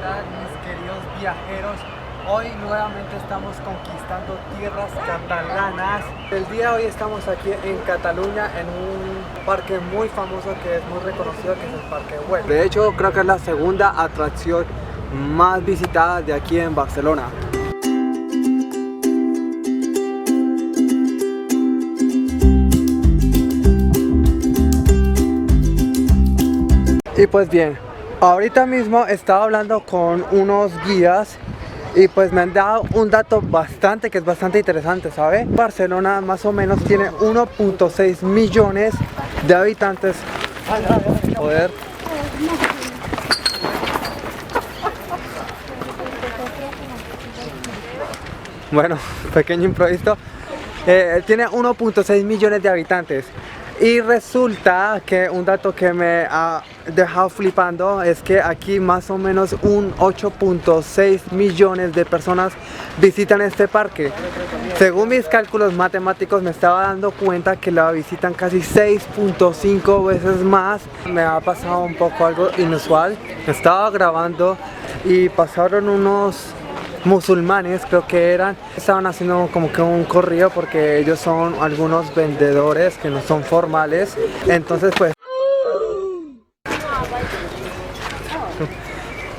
tal, mis queridos viajeros? Hoy nuevamente estamos conquistando tierras catalanas. El día de hoy estamos aquí en Cataluña en un parque muy famoso que es muy reconocido, que es el Parque Güell. De hecho, creo que es la segunda atracción más visitada de aquí en Barcelona. Y pues bien, ahorita mismo estaba hablando con unos guías y pues me han dado un dato que es bastante interesante, ¿sabe? Barcelona más o menos tiene 1.6 millones de habitantes. Joder. Bueno, pequeño improviso. Tiene 1.6 millones de habitantes. Y resulta que un dato que me ha dejado flipando es que aquí más o menos un 8.6 millones de personas visitan este parque. Según mis cálculos matemáticos me estaba dando cuenta que la visitan casi 6.5 veces más. Me ha pasado un poco algo inusual. Estaba grabando y pasaron unos musulmanes, creo que estaban haciendo como que un corrido porque ellos son algunos vendedores que no son formales. Entonces pues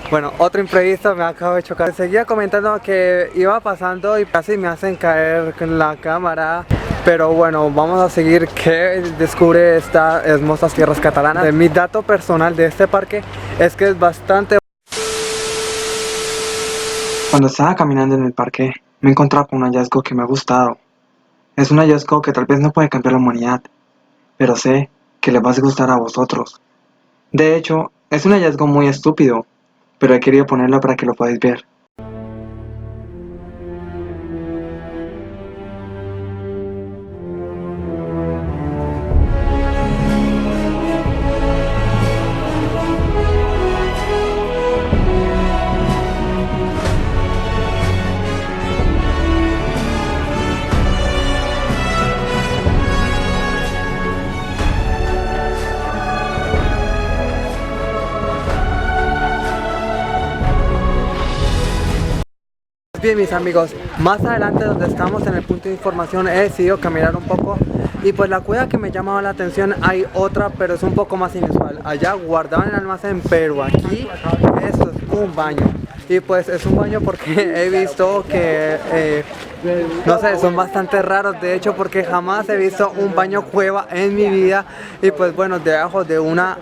bueno, otro imprevisto, me acabo de chocar. Seguía comentando que iba pasando y casi me hacen caer con la cámara. Pero bueno, vamos a seguir que descubre estas hermosas tierras catalanas. Mi dato personal de este parque es que es bastante... Cuando estaba caminando en el parque, me he encontrado con un hallazgo que me ha gustado. Es un hallazgo que tal vez no puede cambiar la humanidad, pero sé que les va a gustar a vosotros. De hecho, es un hallazgo muy estúpido, pero he querido ponerlo para que lo podáis ver. Bien, mis amigos, más adelante donde estamos en el punto de información he decidido caminar un poco y pues la cueva que me llamaba la atención hay otra, pero es un poco más inusual. Allá guardaban el almacén, pero aquí esto es un baño. Y pues es un baño porque he visto que, no sé, son bastante raros, de hecho, porque jamás he visto un baño cueva en mi vida. Y pues bueno, debajo de una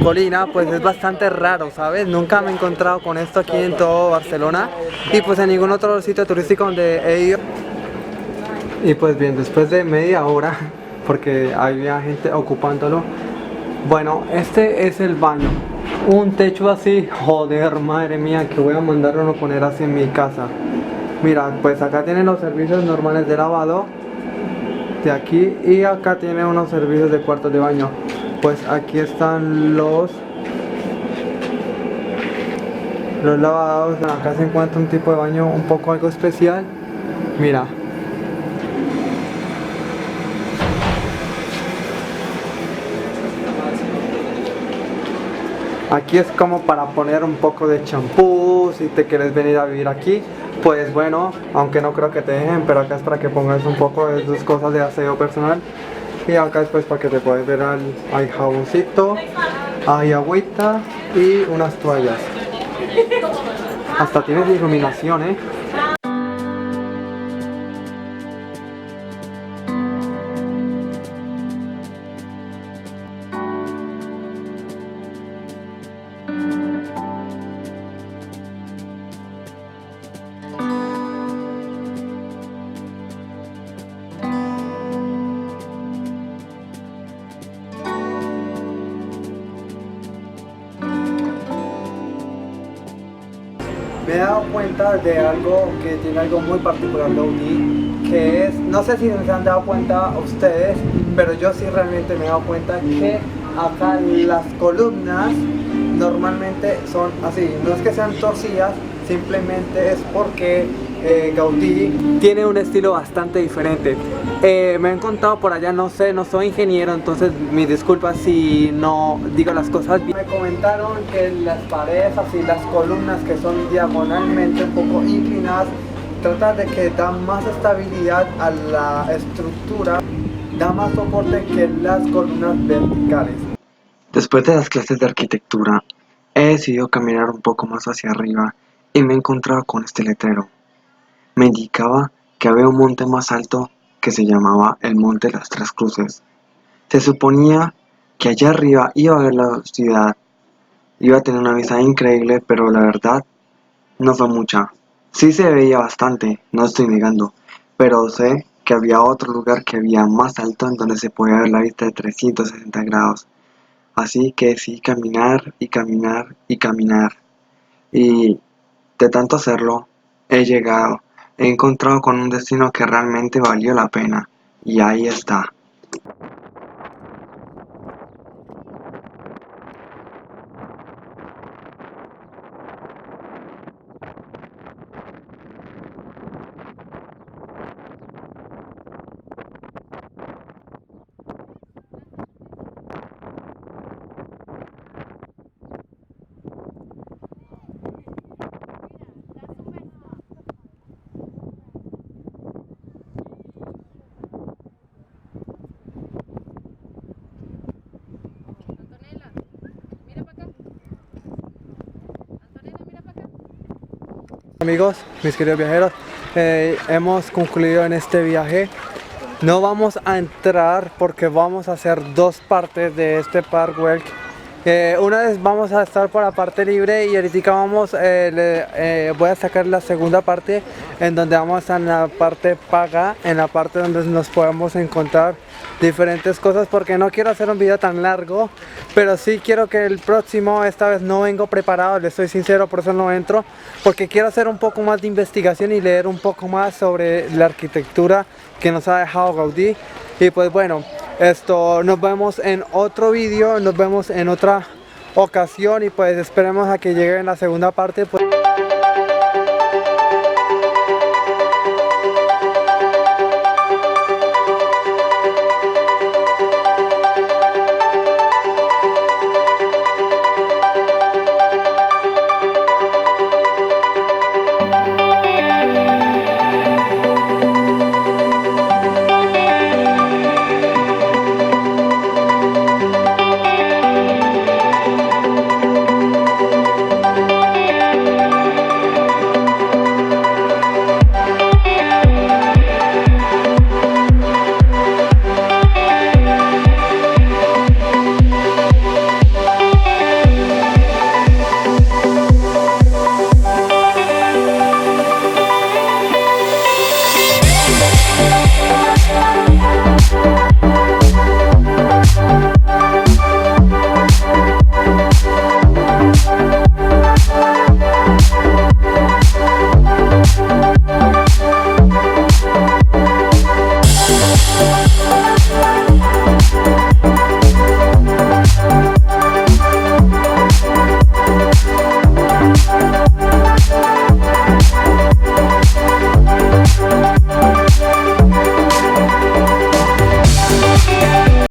colina, pues es bastante raro, ¿sabes? Nunca me he encontrado con esto aquí en todo Barcelona y pues en ningún otro sitio turístico donde he ido. Y pues bien, después de media hora, porque había gente ocupándolo, bueno, este es el baño. Un techo así, joder, madre mía, que voy a mandarlo a poner así en mi casa. Mira, pues acá tienen los servicios normales de lavado de aquí y acá tiene unos servicios de cuartos de baño. Pues aquí están los lavados. Acá se encuentra un tipo de baño un poco algo especial. Mira. Aquí es como para poner un poco de champú si te quieres venir a vivir aquí. Pues bueno, aunque no creo que te dejen, pero acá es para que pongas un poco de tus cosas de aseo personal. Y acá después para que te puedas ver, hay jaboncito, hay agüita y unas toallas. Hasta tienes iluminación, ¿eh? Me he dado cuenta de algo que tiene algo muy particular de Gaudí, que es, no sé si se han dado cuenta ustedes, pero yo sí realmente me he dado cuenta que acá las columnas normalmente son así, no es que sean torcidas, simplemente es porque Gaudí tiene un estilo bastante diferente. Me han contado por allá, no sé, no soy ingeniero, entonces mis disculpas si no digo las cosas bien. Me comentaron que las paredes, así las columnas que son diagonalmente un poco inclinadas, trata de que da más estabilidad a la estructura, da más soporte que las columnas verticales. Después de las clases de arquitectura, he decidido caminar un poco más hacia arriba y me he encontrado con este letrero. Me indicaba que había un monte más alto que se llamaba el Monte de las Tres Cruces. Se suponía que allá arriba iba a ver la ciudad, iba a tener una vista increíble, pero la verdad no fue mucha. Sí se veía bastante, no estoy negando, pero sé que había otro lugar que había más alto en donde se podía ver la vista de 360 grados. Así que sí, caminar y caminar y caminar. Y de tanto hacerlo, he llegado. He encontrado con un destino que realmente valió la pena. Y ahí está. Amigos, mis queridos viajeros, hemos concluido en este viaje. No vamos a entrar porque vamos a hacer dos partes de este Parkwalk. Una vez vamos a estar por la parte libre y ahorita vamos, voy a sacar la segunda parte en donde vamos a estar en la parte paga, en la parte donde nos podemos encontrar diferentes cosas, porque no quiero hacer un video tan largo, pero sí quiero que el próximo, esta vez no vengo preparado, les soy sincero, por eso no entro, porque quiero hacer un poco más de investigación y leer un poco más sobre la arquitectura que nos ha dejado Gaudí. Y pues bueno, nos vemos en otro vídeo, nos vemos en otra ocasión y pues esperemos a que llegue en la segunda parte. Pues